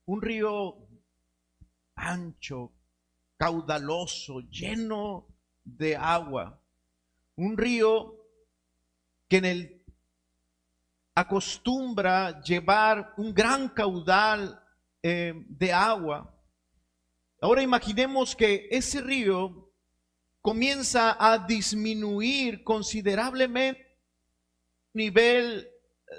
un río ancho, caudaloso, lleno de agua. Un río que en el acostumbra llevar un gran caudal de agua. Ahora imaginemos que ese río comienza a disminuir considerablemente su nivel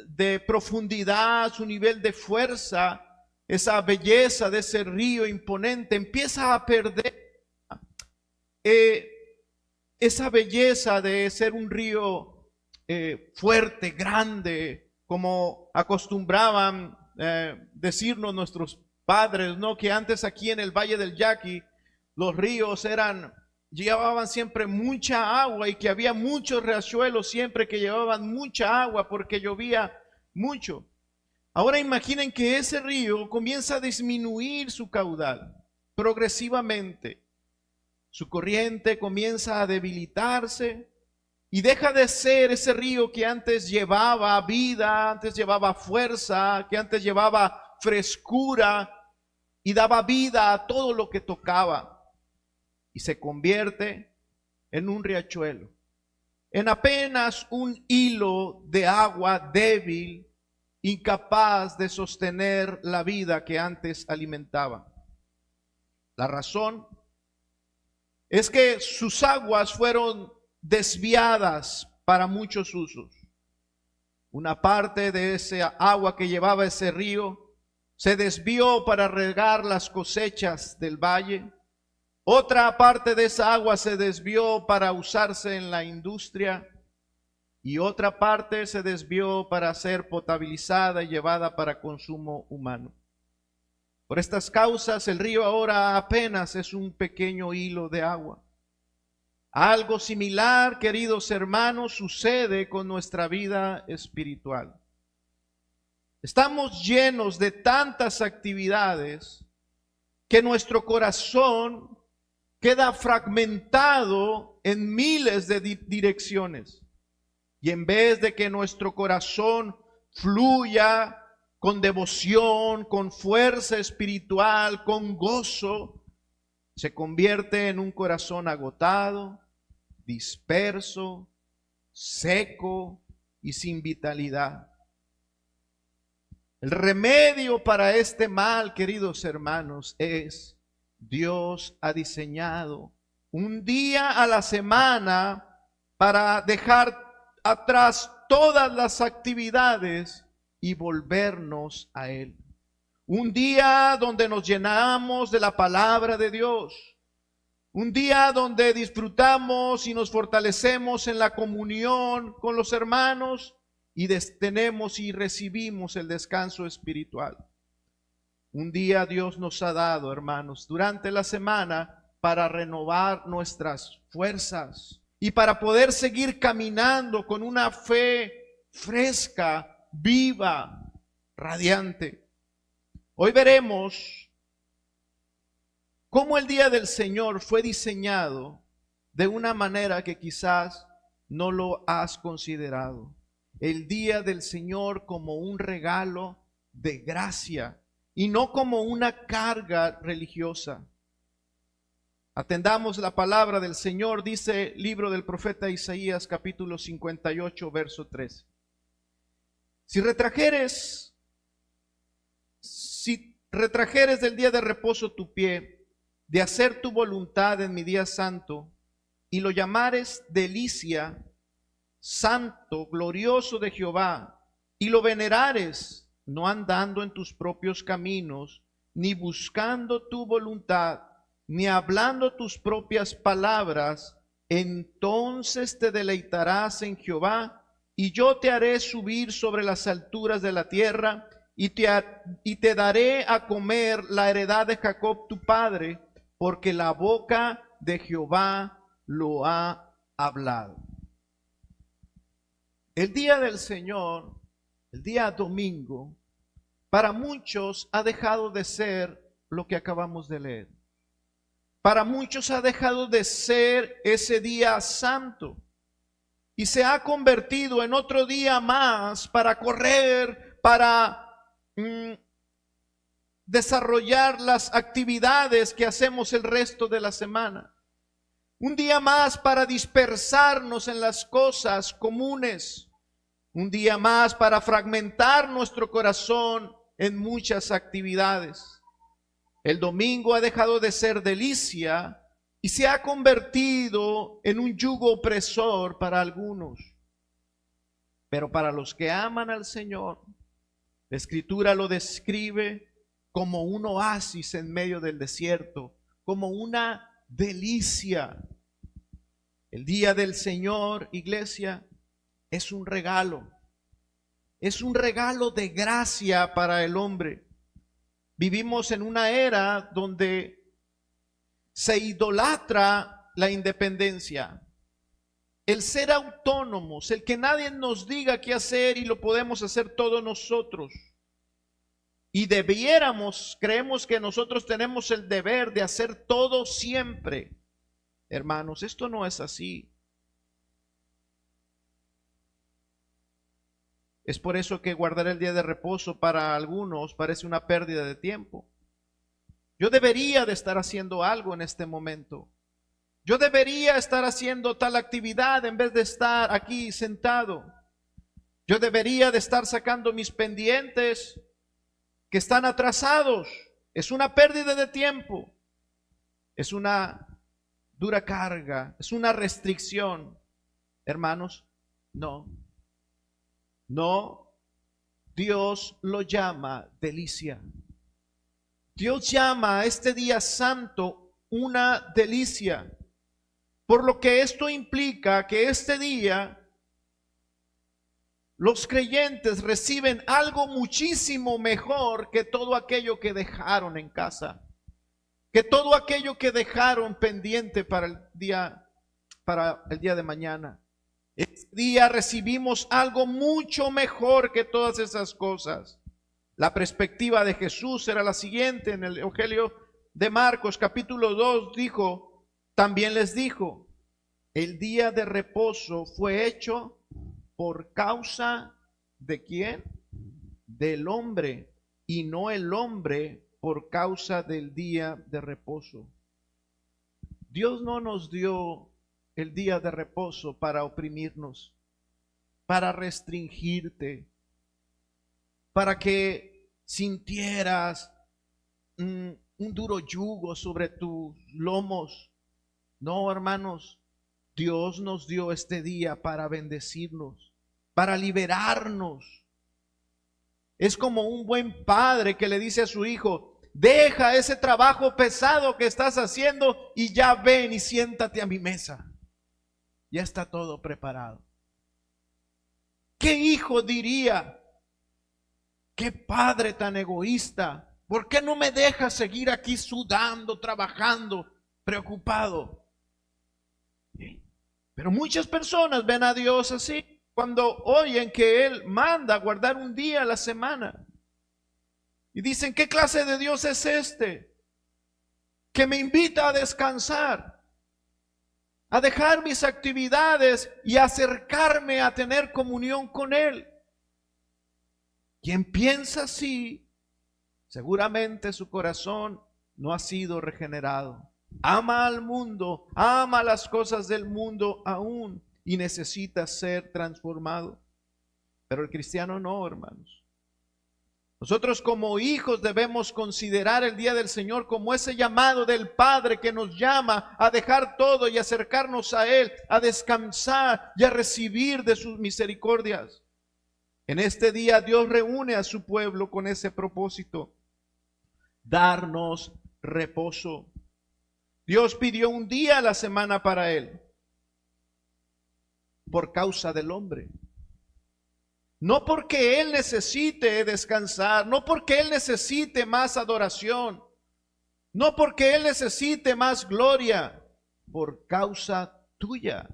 de profundidad, su nivel de fuerza, esa belleza de ese río imponente, empieza a perder eh, esa belleza de ser un río fuerte, grande, como acostumbraban decirnos nuestros padres, ¿no? Que antes aquí en el Valle del Yaqui los ríos llevaban siempre mucha agua y que había muchos riachuelos siempre que llevaban mucha agua porque llovía mucho. Ahora imaginen que ese río comienza a disminuir su caudal progresivamente. Su corriente comienza a debilitarse y deja de ser ese río que antes llevaba vida, antes llevaba fuerza, que antes llevaba frescura y daba vida a todo lo que tocaba. Y se convierte en un riachuelo, en apenas un hilo de agua débil, incapaz de sostener la vida que antes alimentaba. La razón es que sus aguas fueron desviadas para muchos usos. Una parte de esa agua que llevaba ese río se desvió para regar las cosechas del valle. Otra parte de esa agua se desvió para usarse en la industria y otra parte se desvió para ser potabilizada y llevada para consumo humano. Por estas causas, el río ahora apenas es un pequeño hilo de agua. Algo similar, queridos hermanos, sucede con nuestra vida espiritual. Estamos llenos de tantas actividades que nuestro corazón queda fragmentado en miles de direcciones. Y en vez de que nuestro corazón fluya con devoción, con fuerza espiritual, con gozo, se convierte en un corazón agotado, disperso, seco y sin vitalidad. El remedio para este mal, queridos hermanos, es Dios ha diseñado un día a la semana para dejar atrás todas las actividades y volvernos a Él. Un día donde nos llenamos de la palabra de Dios. Un día donde disfrutamos y nos fortalecemos en la comunión con los hermanos y tenemos y recibimos el descanso espiritual. Un día Dios nos ha dado, hermanos, durante la semana para renovar nuestras fuerzas y para poder seguir caminando con una fe fresca, viva, radiante. Hoy veremos cómo el día del Señor fue diseñado de una manera que quizás no lo has considerado. El día del Señor como un regalo de gracia y no como una carga religiosa. Atendamos la palabra del Señor, dice el libro del profeta Isaías, capítulo 58, verso 13. Si retrajeres del día de reposo tu pie, de hacer tu voluntad en mi día santo, y lo llamares delicia, santo, glorioso de Jehová, y lo venerares, no andando en tus propios caminos, ni buscando tu voluntad, ni hablando tus propias palabras, entonces te deleitarás en Jehová, y yo te haré subir sobre las alturas de la tierra, y te daré a comer la heredad de Jacob tu padre, porque la boca de Jehová lo ha hablado. El día del Señor, el día domingo, para muchos ha dejado de ser lo que acabamos de leer. Para muchos ha dejado de ser ese día santo y se ha convertido en otro día más para correr, para desarrollar las actividades que hacemos el resto de la semana. Un día más para dispersarnos en las cosas comunes. Un día más para fragmentar nuestro corazón en muchas actividades. El domingo ha dejado de ser delicia y se ha convertido en un yugo opresor para algunos. Pero para los que aman al Señor, la Escritura lo describe como un oasis en medio del desierto, como una delicia. El día del Señor, iglesia, es un regalo. Es un regalo de gracia para el hombre. Vivimos en una era donde se idolatra la independencia, el ser autónomos, el que nadie nos diga qué hacer y lo podemos hacer todos nosotros. Y creemos que nosotros tenemos el deber de hacer todo siempre. Hermanos, esto no es así. Es por eso que guardar el día de reposo para algunos parece una pérdida de tiempo. Yo debería de estar haciendo algo en este momento. Yo debería estar haciendo tal actividad en vez de estar aquí sentado. Yo debería de estar sacando mis pendientes que están atrasados. Es una pérdida de tiempo. Es una dura carga. Es una restricción. Hermanos, no. No. Dios lo llama delicia. Dios llama a este día santo una delicia. Por lo que esto implica que este día los creyentes reciben algo muchísimo mejor que todo aquello que dejaron en casa, que todo aquello que dejaron pendiente para el día de mañana. Este día recibimos algo mucho mejor que todas esas cosas. La perspectiva de Jesús era la siguiente. En el Evangelio de Marcos capítulo 2 también les dijo, el día de reposo fue hecho por causa ¿de quién? Del hombre, y no el hombre por causa del día de reposo. Dios no nos dio el día de reposo para oprimirnos, para restringirte, para que sintieras un duro yugo sobre tus lomos. No, hermanos, Dios nos dio este día para bendecirnos, para liberarnos. Es como un buen padre que le dice a su hijo, deja ese trabajo pesado que estás haciendo y ya ven y siéntate a mi mesa. Ya está todo preparado. ¿Qué hijo diría? ¿Qué padre tan egoísta? ¿Por qué no me dejas seguir aquí sudando, trabajando, preocupado? Pero muchas personas ven a Dios así cuando oyen que Él manda guardar un día a la semana. Y dicen, ¿qué clase de Dios es este? Que me invita a descansar, a dejar mis actividades y acercarme a tener comunión con Él. Quien piensa así, seguramente su corazón no ha sido regenerado. Ama al mundo, ama las cosas del mundo aún y necesita ser transformado. Pero el cristiano no, hermanos. Nosotros como hijos debemos considerar el día del Señor como ese llamado del Padre que nos llama a dejar todo y acercarnos a Él, a descansar y a recibir de sus misericordias. En este día Dios reúne a su pueblo con ese propósito, darnos reposo. Dios pidió un día a la semana para Él, por causa del hombre. No porque Él necesite descansar, no porque Él necesite más adoración, no porque Él necesite más gloria, por causa tuya.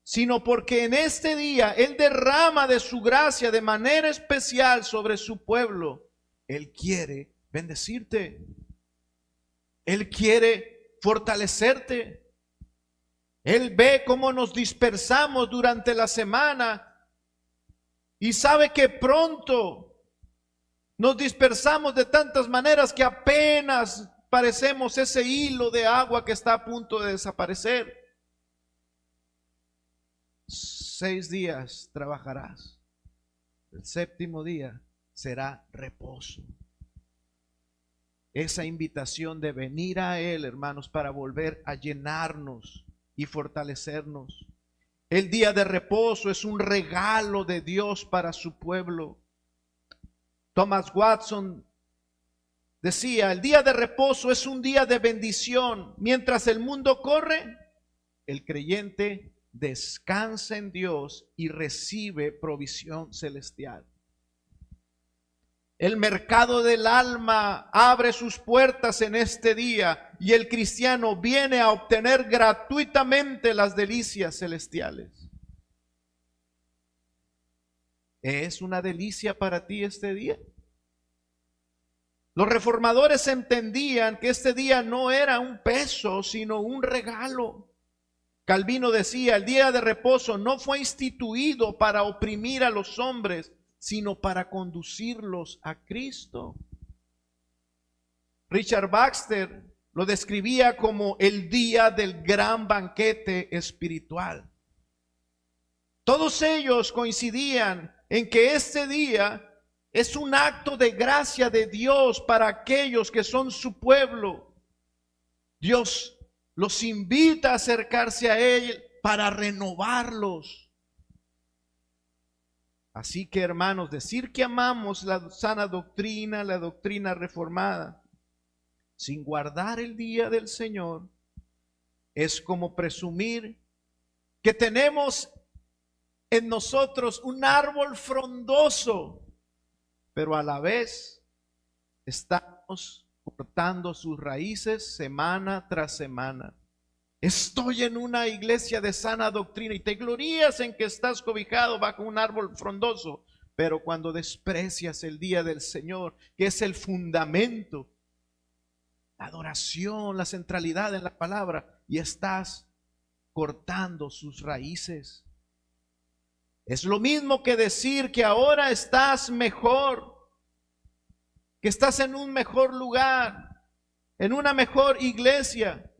Sino porque en este día Él derrama de su gracia de manera especial sobre su pueblo. Él quiere bendecirte. Él quiere fortalecerte. Él ve cómo nos dispersamos durante la semana y sabe que pronto Nos dispersamos de tantas maneras que apenas parecemos ese hilo de agua que está a punto de desaparecer. 6 días trabajarás. El séptimo día será reposo. Esa invitación de venir a Él, hermanos, para volver a llenarnos y fortalecernos. El día de reposo es un regalo de Dios para su pueblo. Thomas Watson decía, el día de reposo es un día de bendición. Mientras el mundo corre, el creyente descansa en Dios y recibe provisión celestial. El mercado del alma abre sus puertas en este día y el cristiano viene a obtener gratuitamente las delicias celestiales. ¿Es una delicia para ti este día? Los reformadores entendían que este día no era un peso, sino un regalo. Calvino decía, el día de reposo no fue instituido para oprimir a los hombres, sino para conducirlos a Cristo. Richard Baxter lo describía como el día del gran banquete espiritual. Todos ellos coincidían en que este día es un acto de gracia de Dios para aquellos que son su pueblo. Dios los invita a acercarse a Él para renovarlos. Así que, hermanos, decir que amamos la sana doctrina, la doctrina reformada, sin guardar el día del Señor, es como presumir que tenemos en nosotros un árbol frondoso, pero a la vez estamos cortando sus raíces semana tras semana. Estoy en una iglesia de sana doctrina y te glorías en que estás cobijado bajo un árbol frondoso, pero cuando desprecias el día del Señor, que es el fundamento, la adoración, la centralidad en la palabra, y estás cortando sus raíces. Es lo mismo que decir que ahora estás mejor, que estás en un mejor lugar, en una mejor iglesia.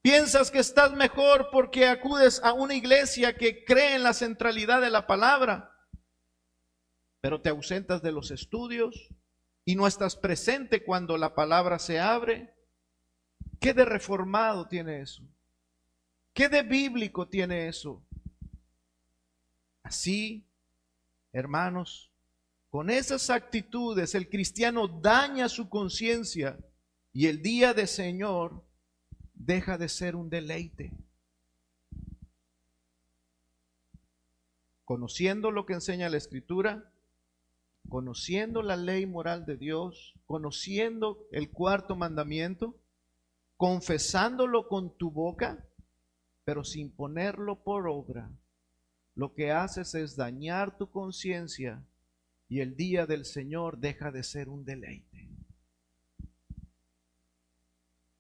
Piensas que estás mejor porque acudes a una iglesia que cree en la centralidad de la palabra, pero te ausentas de los estudios y no estás presente cuando la palabra se abre. ¿Qué de reformado tiene eso? ¿Qué de bíblico tiene eso? Así, hermanos, con esas actitudes el cristiano daña su conciencia y el día del Señor deja de ser un deleite. Conociendo lo que enseña la Escritura, conociendo la ley moral de Dios, conociendo el cuarto mandamiento, confesándolo con tu boca, pero sin ponerlo por obra, lo que haces es dañar tu conciencia y el día del Señor deja de ser un deleite.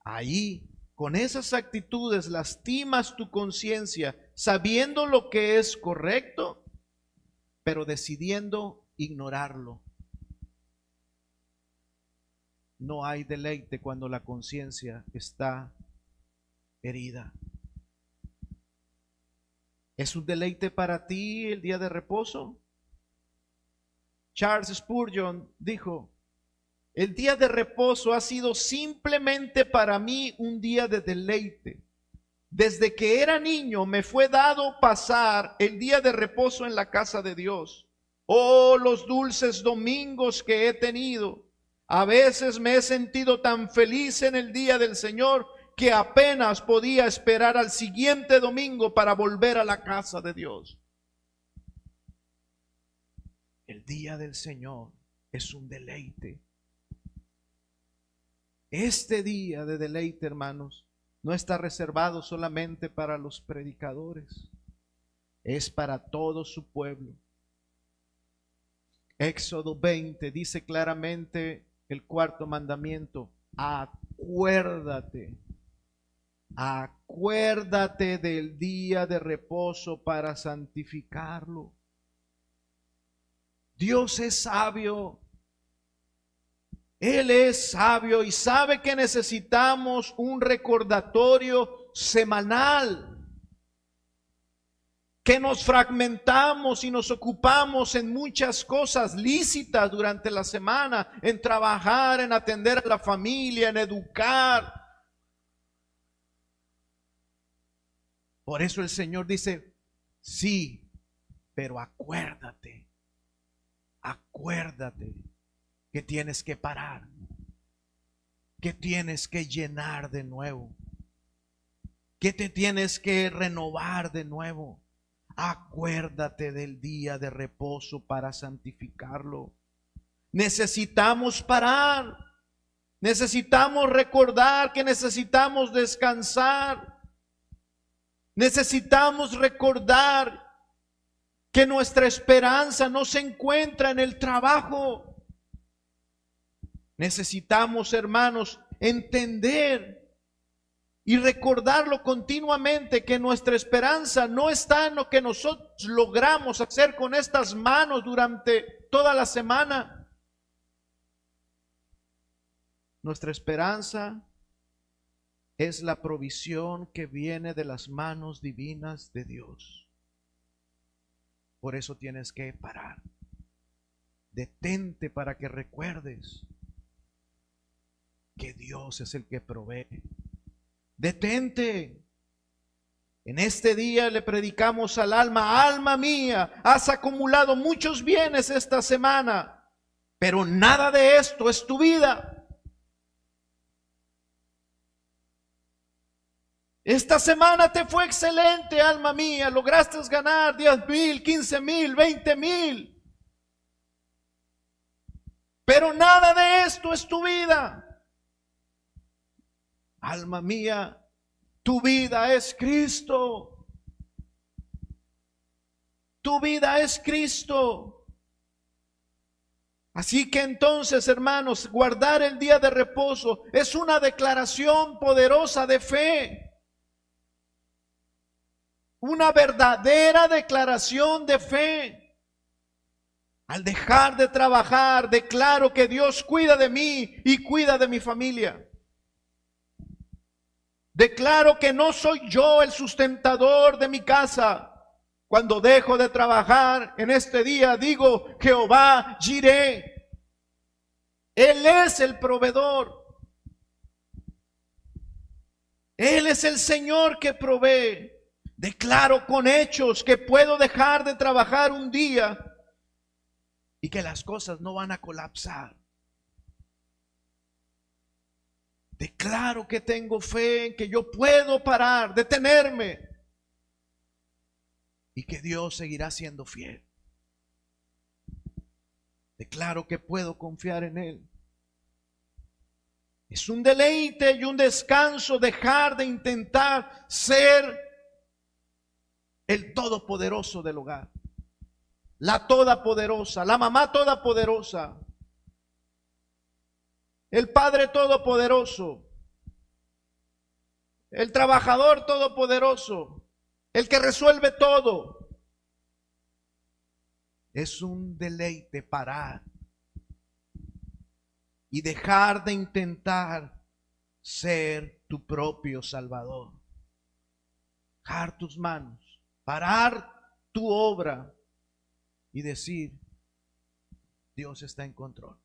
Ahí, con esas actitudes, lastimas tu conciencia, sabiendo lo que es correcto, pero decidiendo ignorarlo. No hay deleite cuando la conciencia está herida. ¿Es un deleite para ti el día de reposo? Charles Spurgeon dijo, el día de reposo ha sido simplemente para mí un día de deleite. Desde que era niño me fue dado pasar el día de reposo en la casa de Dios. Oh, los dulces domingos que he tenido. A veces me he sentido tan feliz en el día del Señor que apenas podía esperar al siguiente domingo para volver a la casa de Dios. El día del Señor es un deleite. Este día de deleite, hermanos, no está reservado solamente para los predicadores, es para todo su pueblo. Éxodo 20 dice claramente el cuarto mandamiento: acuérdate del día de reposo para santificarlo. Dios es sabio. Él es sabio y sabe que necesitamos un recordatorio semanal. Que nos fragmentamos y nos ocupamos en muchas cosas lícitas durante la semana, en trabajar, en atender a la familia, en educar. Por eso el Señor dice, sí, pero acuérdate que tienes que parar, que tienes que llenar de nuevo, que te tienes que renovar de nuevo. Acuérdate del día de reposo para santificarlo. Necesitamos parar. Necesitamos recordar que necesitamos descansar. Necesitamos recordar que nuestra esperanza no se encuentra en el trabajo. Necesitamos, hermanos, entender y recordarlo continuamente, que nuestra esperanza no está en lo que nosotros logramos hacer con estas manos durante toda la semana. Nuestra esperanza es la provisión que viene de las manos divinas de Dios. Por eso tienes que parar. Detente para que recuerdes que Dios es el que provee. Detente. En este día le predicamos al alma, alma mía, has acumulado muchos bienes esta semana, pero nada de esto es tu vida. Esta semana te fue excelente, alma mía, lograste ganar 10,000, 15,000, 20,000, pero nada de esto es tu vida. Alma mía, tu vida es Cristo. Tu vida es Cristo. Así que entonces, hermanos, guardar el día de reposo es una declaración poderosa de fe. Una verdadera declaración de fe. Al dejar de trabajar, declaro que Dios cuida de mí y cuida de mi familia. Declaro que no soy yo el sustentador de mi casa. Cuando dejo de trabajar en este día, digo, Jehová Jireh. Él es el proveedor. Él es el Señor que provee. Declaro con hechos que puedo dejar de trabajar un día y que las cosas no van a colapsar. Declaro que tengo fe en que yo puedo parar, detenerme y que Dios seguirá siendo fiel. Declaro que puedo confiar en Él. Es un deleite y un descanso dejar de intentar ser el todopoderoso del hogar, la todopoderosa, la mamá todopoderosa, el padre todopoderoso, el trabajador todopoderoso, el que resuelve todo. Es un deleite parar y dejar de intentar ser tu propio Salvador. Dejar tus manos, parar tu obra y decir, Dios está en control.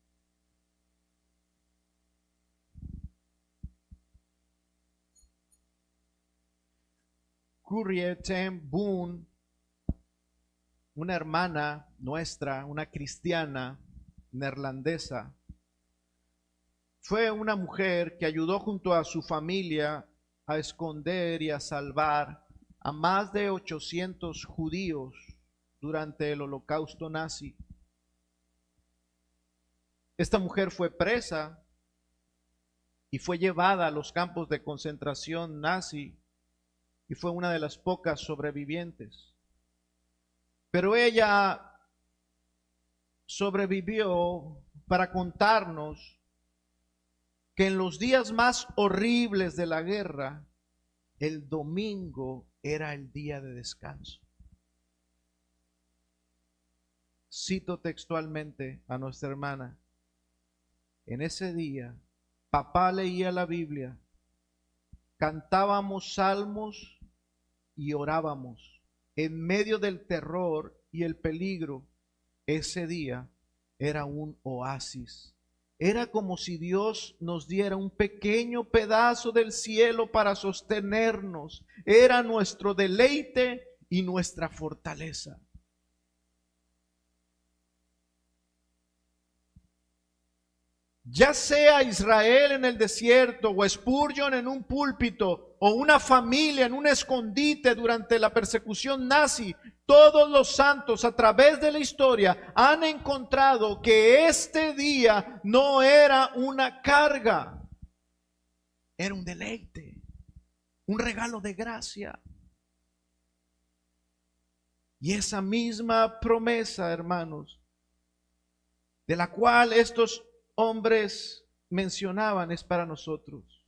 Corrie ten Boom, una hermana nuestra, una cristiana neerlandesa, fue una mujer que ayudó junto a su familia a esconder y a salvar a más de 800 judíos durante el Holocausto nazi. Esta mujer fue presa y fue llevada a los campos de concentración nazi y fue una de las pocas sobrevivientes. Pero ella sobrevivió para contarnos que en los días más horribles de la guerra, el domingo era el día de descanso. cito textualmente a nuestra hermana, en ese día, papá leía la Biblia, cantábamos salmos y orábamos. En medio del terror y el peligro, ese día era un oasis. Era como si Dios nos diera un pequeño pedazo del cielo para sostenernos. Era nuestro deleite y nuestra fortaleza. Ya sea Israel en el desierto, o Spurgeon en un púlpito, o una familia en un escondite durante la persecución nazi, todos los santos a través de la historia han encontrado que este día no era una carga, era un deleite, un regalo de gracia. Y esa misma promesa, hermanos, de la cual estos hombres mencionaban, es para nosotros.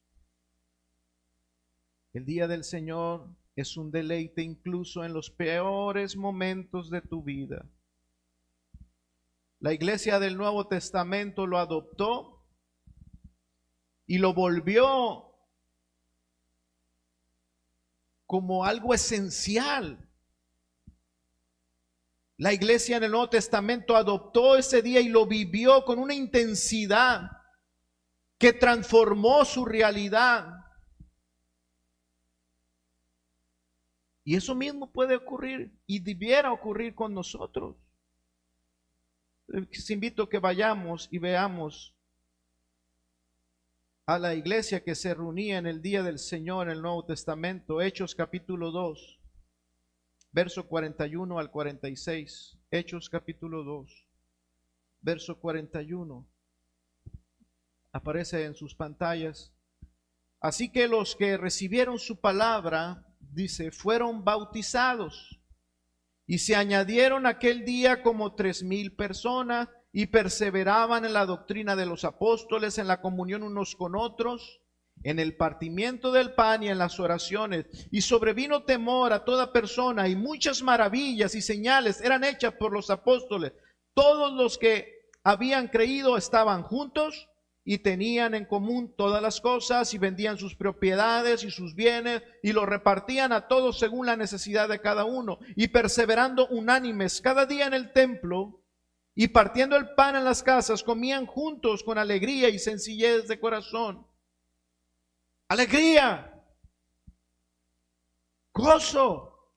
El día del Señor es un deleite incluso en los peores momentos de tu vida. La iglesia del Nuevo Testamento lo adoptó y lo volvió como algo esencial. La iglesia en el Nuevo Testamento adoptó ese día y lo vivió con una intensidad que transformó su realidad. Y eso mismo puede ocurrir y debiera ocurrir con nosotros. Les invito a que vayamos y veamos a la iglesia que se reunía en el día del Señor en el Nuevo Testamento, Hechos capítulo 2. Verso 41 al 46, Hechos capítulo 2, verso 41, aparece en sus pantallas. Así que los que recibieron su palabra, dice, fueron bautizados, y se añadieron aquel día como 3,000 personas, y perseveraban en la doctrina de los apóstoles, en la comunión unos con otros, en el partimiento del pan y en las oraciones. Y sobrevino temor a toda persona, y muchas maravillas y señales eran hechas por los apóstoles. Todos los que habían creído estaban juntos y tenían en común todas las cosas, y vendían sus propiedades y sus bienes y los repartían a todos según la necesidad de cada uno, y perseverando unánimes cada día en el templo y partiendo el pan en las casas, comían juntos con alegría y sencillez de corazón. Alegría, gozo.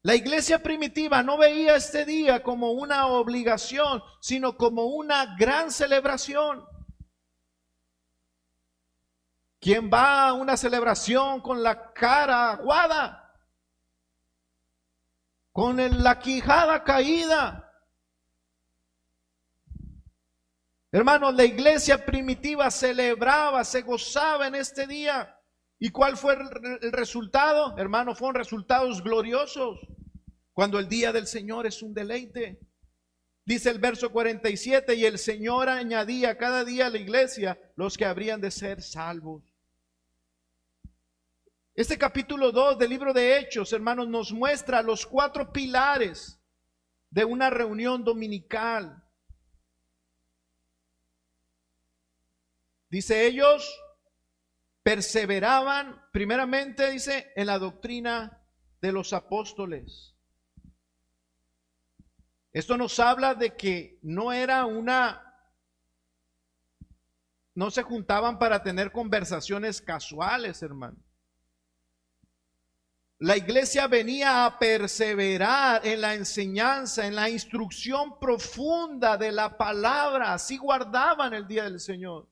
La iglesia primitiva no veía este día como una obligación, sino como una gran celebración. ¿Quién va a una celebración con la cara aguada? Con la quijada caída. Hermanos, la iglesia primitiva celebraba, se gozaba en este día. ¿Y cuál fue el resultado? Hermanos, fueron resultados gloriosos. Cuando el día del Señor es un deleite. Dice el verso 47, y el Señor añadía cada día a la iglesia los que habrían de ser salvos. Este capítulo 2 del libro de Hechos, hermanos, nos muestra los 4 pilares de una reunión dominical. Dice, ellos perseveraban, primeramente dice, en la doctrina de los apóstoles. Esto nos habla de que no se juntaban para tener conversaciones casuales, hermano. La iglesia venía a perseverar en la enseñanza, en la instrucción profunda de la palabra. Así guardaban el día del Señor.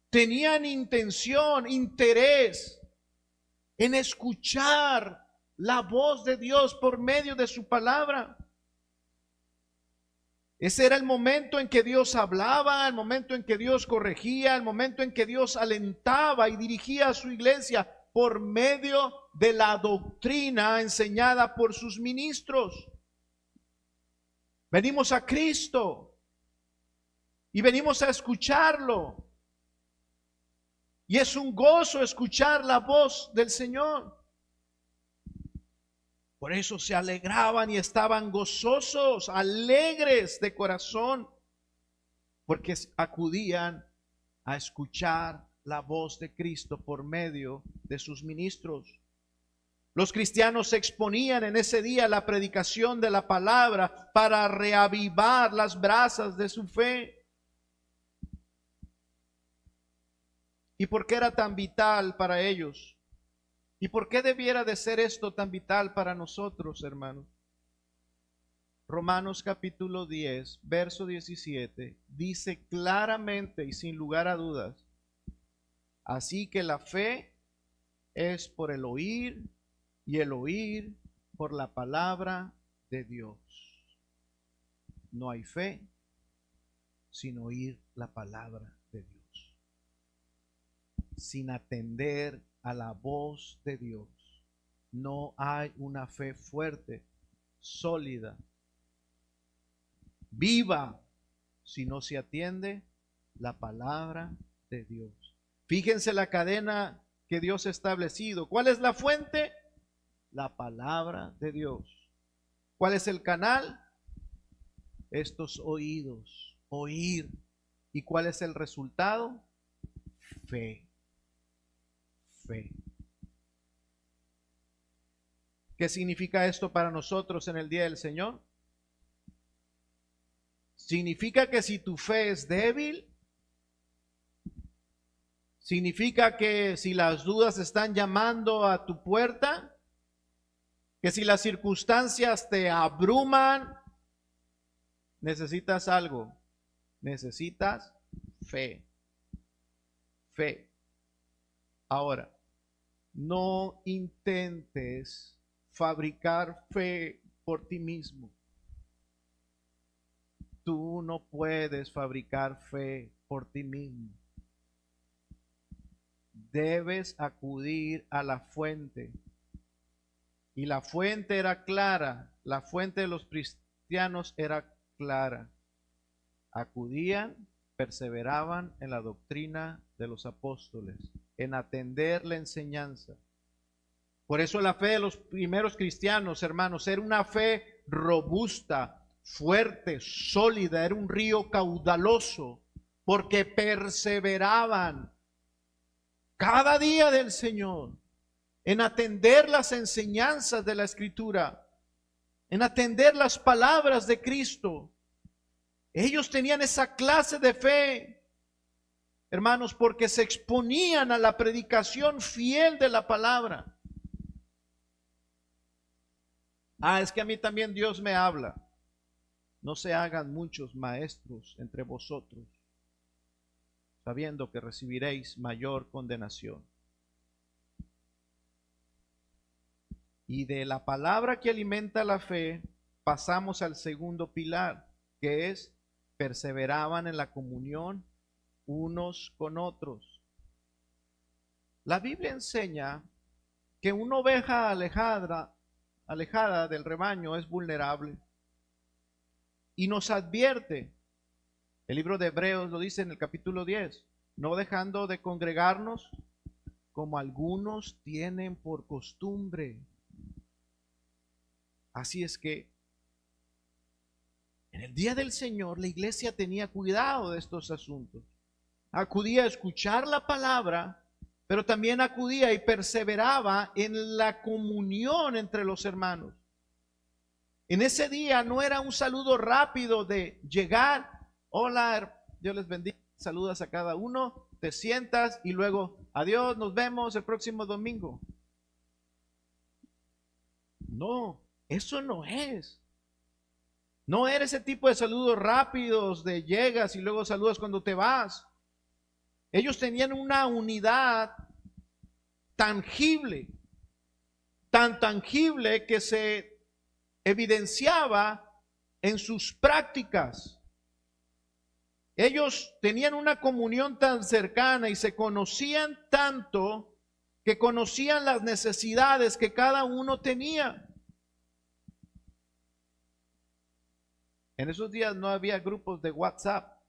Tenían intención, interés en escuchar la voz de Dios por medio de su palabra. Ese era el momento en que Dios hablaba, el momento en que Dios corregía, el momento en que Dios alentaba y dirigía a su iglesia por medio de la doctrina enseñada por sus ministros. Venimos a Cristo y venimos a escucharlo. Y es un gozo escuchar la voz del Señor. Por eso se alegraban y estaban gozosos, alegres de corazón, porque acudían a escuchar la voz de Cristo por medio de sus ministros. Los cristianos se exponían en ese día a la predicación de la palabra para reavivar las brasas de su fe. ¿Y por qué era tan vital para ellos? ¿Y por qué debiera de ser esto tan vital para nosotros, hermanos? Romanos capítulo 10, verso 17, dice claramente y sin lugar a dudas: así que la fe es por el oír, y el oír por la palabra de Dios. No hay fe sin oír la palabra de Dios, sin atender a la voz de Dios. No hay una fe fuerte, sólida, viva, si no se atiende la palabra de Dios. Fíjense la cadena que Dios ha establecido. ¿Cuál es la fuente? La palabra de Dios. ¿Cuál es el canal? Estos oídos, oír. ¿Y cuál es el resultado? Fe. Fe. ¿Qué significa esto para nosotros en el día del Señor? Significa que si tu fe es débil, significa que si las dudas están llamando a tu puerta, que si las circunstancias te abruman, necesitas algo, necesitas fe. Fe. Ahora, no intentes fabricar fe por ti mismo. Tú no puedes fabricar fe por ti mismo. Debes acudir a la fuente. Y la fuente era clara. La fuente de los cristianos era clara. Acudían, perseveraban en la doctrina de los apóstoles, en atender la enseñanza. Por eso la fe de los primeros cristianos, hermanos, era una fe robusta, fuerte, sólida, era un río caudaloso, porque perseveraban cada día del Señor en atender las enseñanzas de la Escritura, en atender las palabras de Cristo. Ellos tenían esa clase de fe, hermanos, porque se exponían a la predicación fiel de la palabra. Es que a mí también Dios me habla. No se hagan muchos maestros entre vosotros, sabiendo que recibiréis mayor condenación. Y de la palabra que alimenta la fe, pasamos al segundo pilar, que es: perseveraban en la comunión unos con otros. La Biblia enseña que una oveja alejada del rebaño es vulnerable. Y nos advierte, el libro de Hebreos lo dice en el capítulo 10, no dejando de congregarnos como algunos tienen por costumbre. Así es que en el día del Señor la iglesia tenía cuidado de estos asuntos. Acudía a escuchar la palabra, pero también acudía y perseveraba en la comunión entre los hermanos. En ese día no era un saludo rápido de llegar, hola, Dios les bendiga, saludas a cada uno, te sientas y luego, adiós, nos vemos el próximo domingo. No, eso no es. No era ese tipo de saludos rápidos de llegas y luego saludas cuando te vas. Ellos tenían una unidad tangible, tan tangible que se evidenciaba en sus prácticas. Ellos tenían una comunión tan cercana y se conocían tanto que conocían las necesidades que cada uno tenía. En esos días no había grupos de WhatsApp.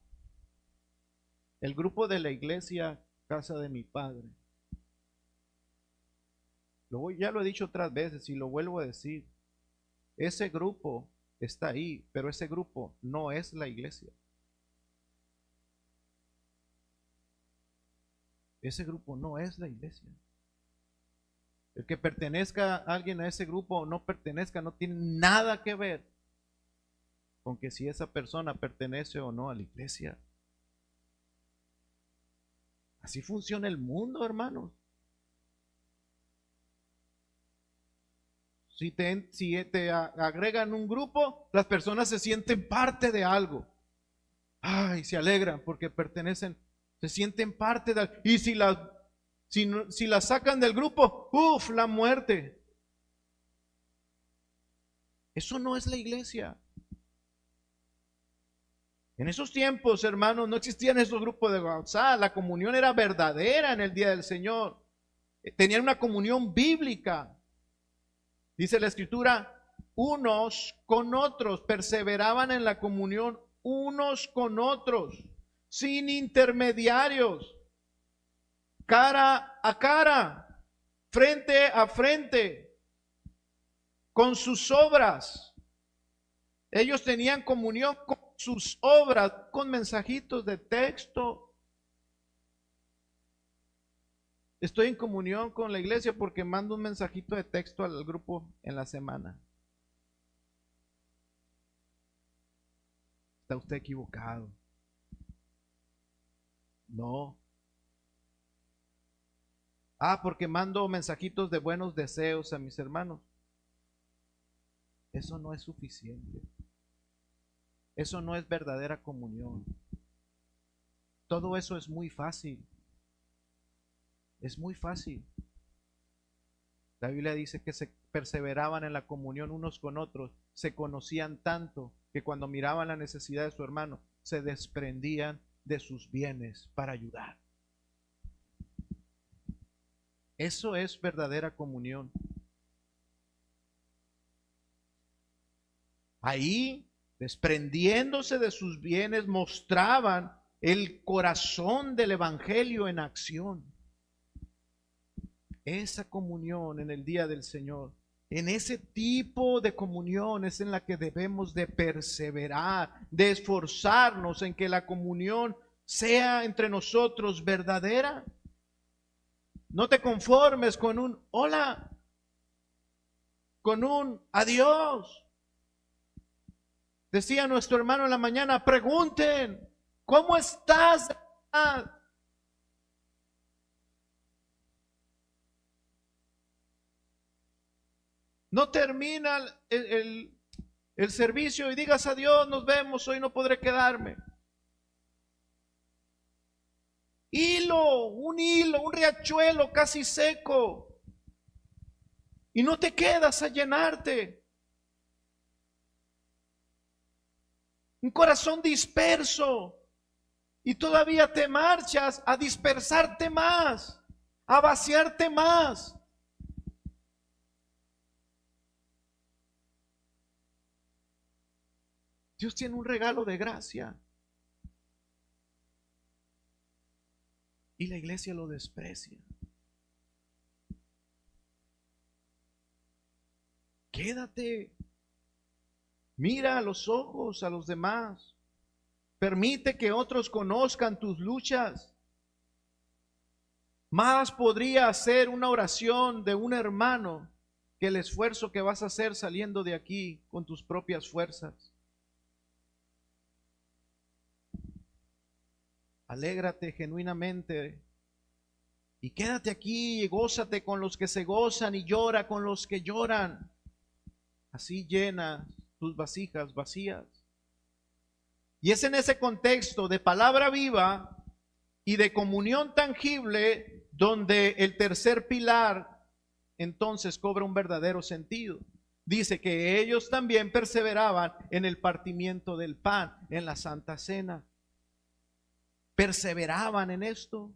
El grupo de la iglesia, casa de mi padre. Ya lo he dicho otras veces y lo vuelvo a decir. ese grupo está ahí, pero ese grupo no es la iglesia. Ese grupo no es la iglesia. El que pertenezca a alguien a ese grupo o no pertenezca no tiene nada que ver con que si esa persona pertenece o no a la iglesia. Así funciona el mundo, hermanos. Si te agregan un grupo, las personas se sienten parte de algo. Ay, se alegran porque pertenecen, se sienten parte de algo. Y si la sacan del grupo, ¡uf! La muerte. Eso no es la iglesia. En esos tiempos, hermanos, no existían esos grupos de WhatsApp. La comunión era verdadera en el día del Señor. Tenían una comunión bíblica. Dice la Escritura, unos con otros, perseveraban en la comunión unos con otros, sin intermediarios, cara a cara, frente a frente, con sus obras. Ellos tenían comunión con sus obras, con mensajitos de texto. Estoy en comunión con la iglesia porque mando un mensajito de texto al grupo en la semana. Está usted equivocado. No. Porque mando mensajitos de buenos deseos a mis hermanos. Eso no es suficiente. Eso no es verdadera comunión. Todo eso es muy fácil. Es muy fácil. La Biblia dice que se perseveraban en la comunión unos con otros, se conocían tanto que cuando miraban la necesidad de su hermano, se desprendían de sus bienes para ayudar. Eso es verdadera comunión. Ahí, desprendiéndose de sus bienes, mostraban el corazón del evangelio en acción. Esa comunión en el día del Señor, en ese tipo de comunión es en la que debemos de perseverar, de esforzarnos en que la comunión sea entre nosotros verdadera. No te conformes con un hola, con un adiós. Decía nuestro hermano en la mañana, pregunten, ¿cómo estás? No termina el servicio y digas adiós, nos vemos, hoy no podré quedarme. Un hilo, un riachuelo casi seco. Y no te quedas a llenarte. Un corazón disperso. Y todavía te marchas a dispersarte más, a vaciarte más. Dios tiene un regalo de gracia. Y la iglesia lo desprecia. Quédate. Mira a los ojos a los demás. Permite que otros conozcan tus luchas. Más podría hacer una oración de un hermano que el esfuerzo que vas a hacer saliendo de aquí con tus propias fuerzas. Alégrate genuinamente y quédate aquí y gózate con los que se gozan y llora con los que lloran. Así llena tus vasijas vacías. Y es en ese contexto de palabra viva y de comunión tangible donde el tercer pilar entonces cobra un verdadero sentido. Dice que ellos también perseveraban en el partimiento del pan, en la Santa Cena. Perseveraban en esto.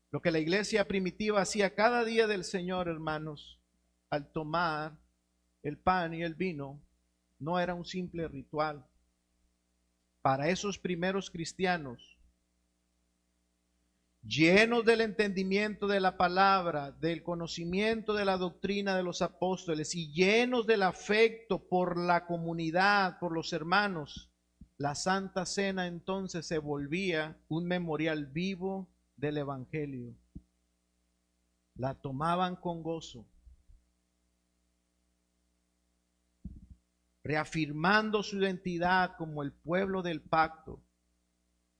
Lo que la iglesia primitiva hacía cada día del Señor, hermanos, al tomar el pan y el vino, no era un simple ritual. Para esos primeros cristianos, llenos del entendimiento de la palabra, del conocimiento de la doctrina de los apóstoles y llenos del afecto por la comunidad, por los hermanos, la Santa Cena entonces se volvía un memorial vivo del Evangelio. La tomaban con gozo, reafirmando su identidad como el pueblo del pacto.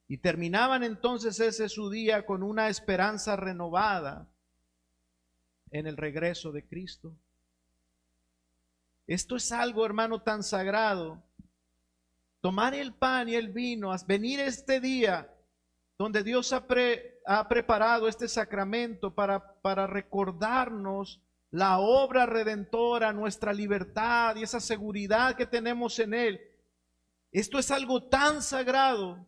Y terminaban entonces ese su día con una esperanza renovada en el regreso de Cristo. Esto es algo, hermano, tan sagrado. Tomar el pan y el vino, venir este día donde Dios ha preparado este sacramento para recordarnos la obra redentora, nuestra libertad y esa seguridad que tenemos en Él. Esto es algo tan sagrado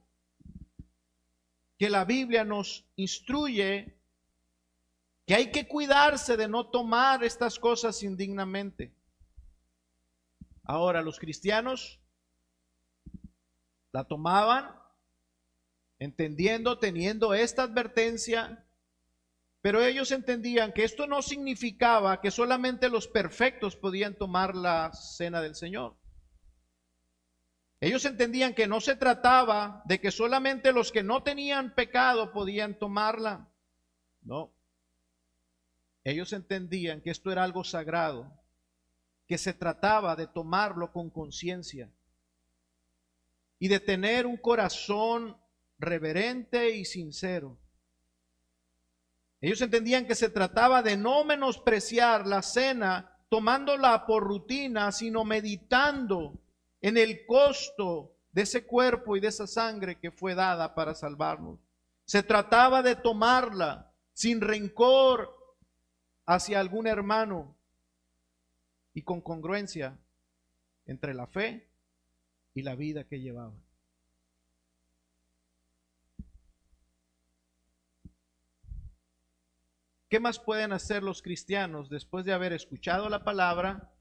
que la Biblia nos instruye que hay que cuidarse de no tomar estas cosas indignamente. Ahora, los cristianos la tomaban entendiendo, teniendo esta advertencia, pero ellos entendían que esto no significaba que solamente los perfectos podían tomar la cena del Señor. Ellos entendían que no se trataba de que solamente los que no tenían pecado podían tomarla. No. Ellos entendían que esto era algo sagrado, que se trataba de tomarlo con conciencia y de tener un corazón reverente y sincero. Ellos entendían que se trataba de no menospreciar la cena tomándola por rutina, sino meditando en el costo de ese cuerpo y de esa sangre que fue dada para salvarnos. Se trataba de tomarla sin rencor hacia algún hermano y con congruencia entre la fe y la vida que llevaba. ¿Qué más pueden hacer los cristianos después de haber escuchado la palabra,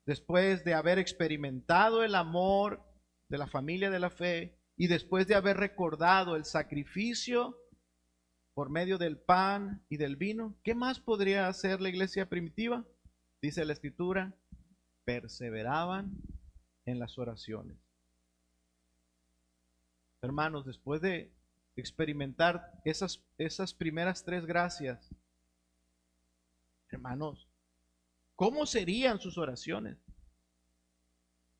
después de haber experimentado el amor de la familia de la fe y después de haber recordado el sacrificio por medio del pan y del vino? ¿Qué más podría hacer la iglesia primitiva? Dice la Escritura, perseveraban en las oraciones. Hermanos, después de experimentar esas primeras tres gracias, hermanos, ¿cómo serían sus oraciones?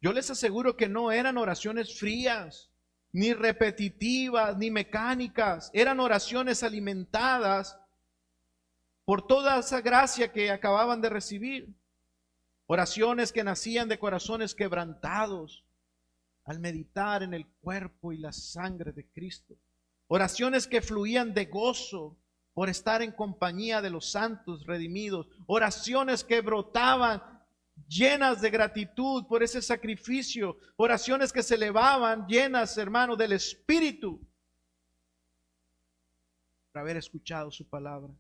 Yo les aseguro que no eran oraciones frías, ni repetitivas, ni mecánicas. Eran oraciones alimentadas por toda esa gracia que acababan de recibir. Oraciones que nacían de corazones quebrantados al meditar en el cuerpo y la sangre de Cristo. Oraciones que fluían de gozo por estar en compañía de los santos redimidos. Oraciones que brotaban llenas de gratitud por ese sacrificio. Oraciones que se elevaban llenas, hermano, del Espíritu por haber escuchado su palabra.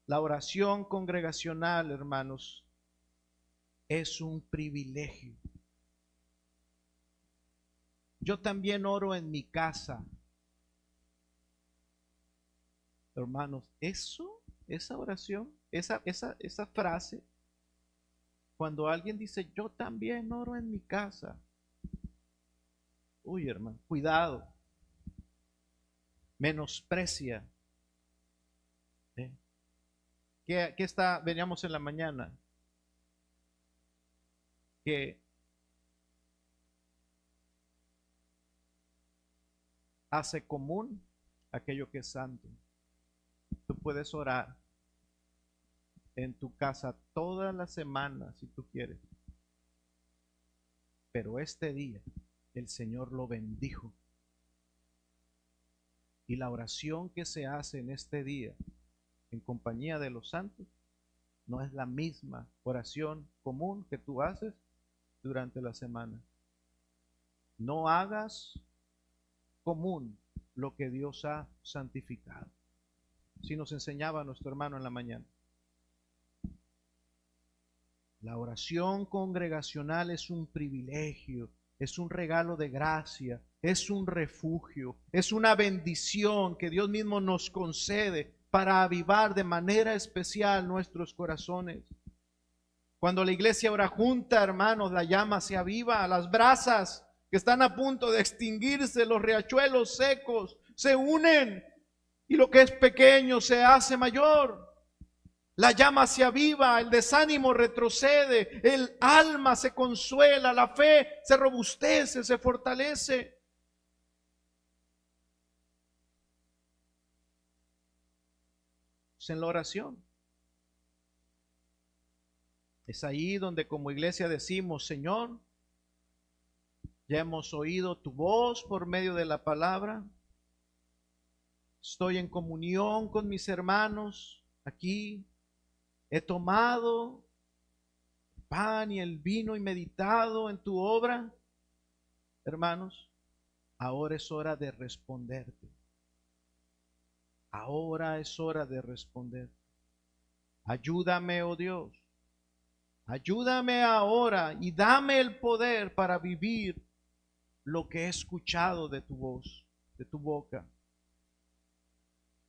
La oración congregacional, hermanos, es un privilegio. Yo también oro en mi casa. Hermanos, esa oración, esa frase, cuando alguien dice, yo también oro en mi casa. Uy, hermano, cuidado. Menosprecia. ¿Qué veníamos en la mañana? Que hace común aquello que es santo. Tú puedes orar en tu casa toda la semana si tú quieres. Pero este día el Señor lo bendijo. Y la oración que se hace en este día en compañía de los santos no es la misma oración común que tú haces durante la semana. No hagas común lo que Dios ha santificado. Si nos enseñaba nuestro hermano en la mañana. La oración congregacional es un privilegio, es un regalo de gracia, es un refugio, es una bendición que Dios mismo nos concede para avivar de manera especial nuestros corazones. Cuando la iglesia ora junta, hermanos, la llama se aviva, las brasas que están a punto de extinguirse, los riachuelos secos, se unen y lo que es pequeño se hace mayor. La llama se aviva, el desánimo retrocede, el alma se consuela, la fe se robustece, se fortalece. Es en la oración. Es ahí donde como iglesia decimos, Señor, ya hemos oído tu voz por medio de la palabra. Estoy en comunión con mis hermanos aquí. He tomado el pan y el vino y meditado en tu obra. Hermanos, ahora es hora de responderte. Ahora es hora de responder. Ayúdame, oh Dios. Ayúdame ahora y dame el poder para vivir lo que he escuchado de tu voz, de tu boca.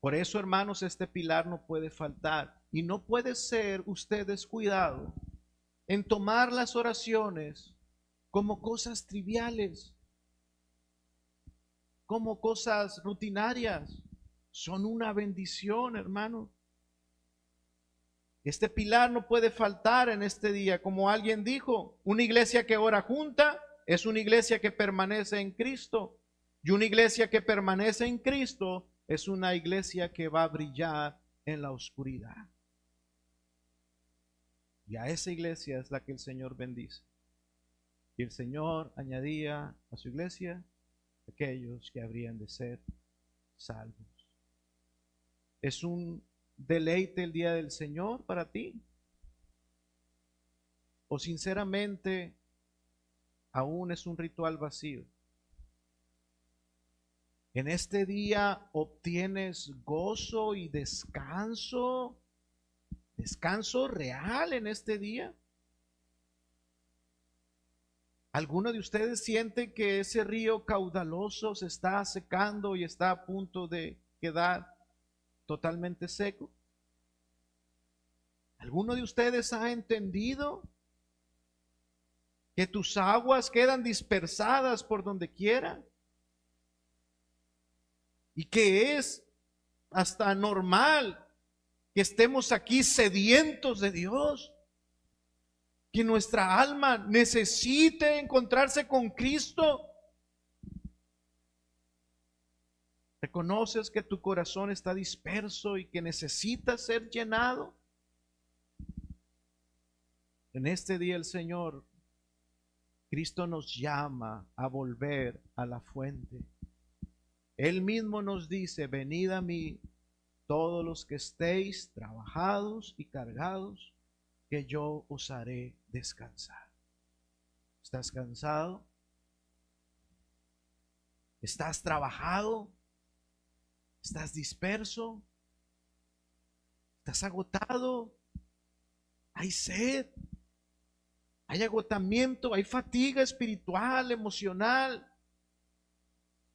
Por eso, hermanos, este pilar no puede faltar. Y no puede ser usted descuidado en tomar las oraciones como cosas triviales, como cosas rutinarias. Son una bendición, hermano. Este pilar no puede faltar en este día. Como alguien dijo, una iglesia que ora junta es una iglesia que permanece en Cristo. Y una iglesia que permanece en Cristo es una iglesia que va a brillar en la oscuridad. Y a esa iglesia es la que el Señor bendice. Y el Señor añadía a su iglesia aquellos que habrían de ser salvos. Es un deleite el día del Señor para ti. O sinceramente aún es un ritual vacío. En este día obtienes gozo y descanso real en este día. ¿Alguno de ustedes siente que ese río caudaloso se está secando y está a punto de quedar totalmente seco? ¿Alguno de ustedes ha entendido que tus aguas quedan dispersadas por donde quiera? Y que es hasta normal que estemos aquí sedientos de Dios, que nuestra alma necesite encontrarse con Cristo. ¿Reconoces que tu corazón está disperso y que necesita ser llenado? En este día el Señor, Cristo nos llama a volver a la fuente. Él mismo nos dice, venid a mí todos los que estéis trabajados y cargados, que yo os haré descansar. ¿Estás cansado? ¿Estás trabajado? ¿Estás disperso? ¿Estás agotado? ¿Hay sed? ¿Hay agotamiento? ¿Hay fatiga espiritual, emocional?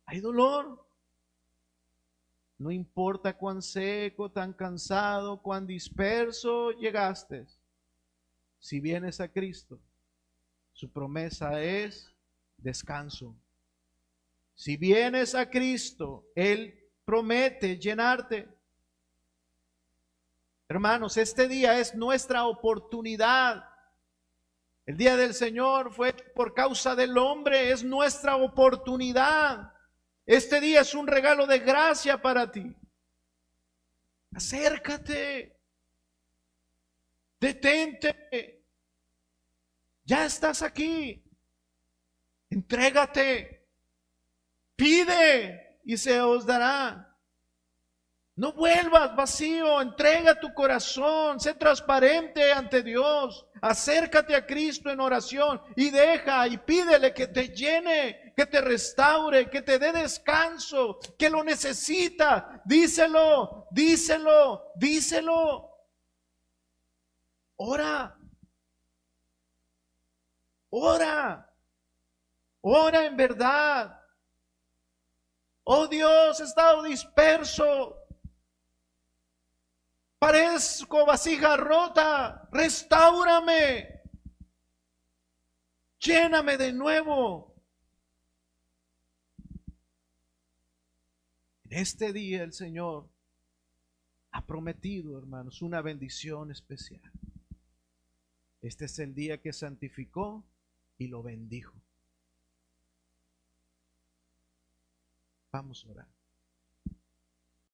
¿Hay dolor? No importa cuán seco, tan cansado, cuán disperso llegaste. Si vienes a Cristo, su promesa es descanso. Si vienes a Cristo, Él promete llenarte. Hermanos, este día es nuestra oportunidad. El día del Señor fue por causa del hombre, es nuestra oportunidad. Este día es un regalo de gracia para ti. Acércate, detente, ya estás aquí. Entrégate, pide y se os dará. No vuelvas vacío, entrega tu corazón, sé transparente ante Dios, acércate a Cristo en oración y deja y pídele que te llene, que te restaure, que te dé descanso, que lo necesita. Díselo, díselo, díselo. Ora, ora, ora en verdad. Oh Dios, he estado disperso. Parezco vasija rota. Restáurame. Lléname de nuevo. En este día el Señor ha prometido, hermanos, una bendición especial. Este es el día que santificó y lo bendijo. Vamos a orar.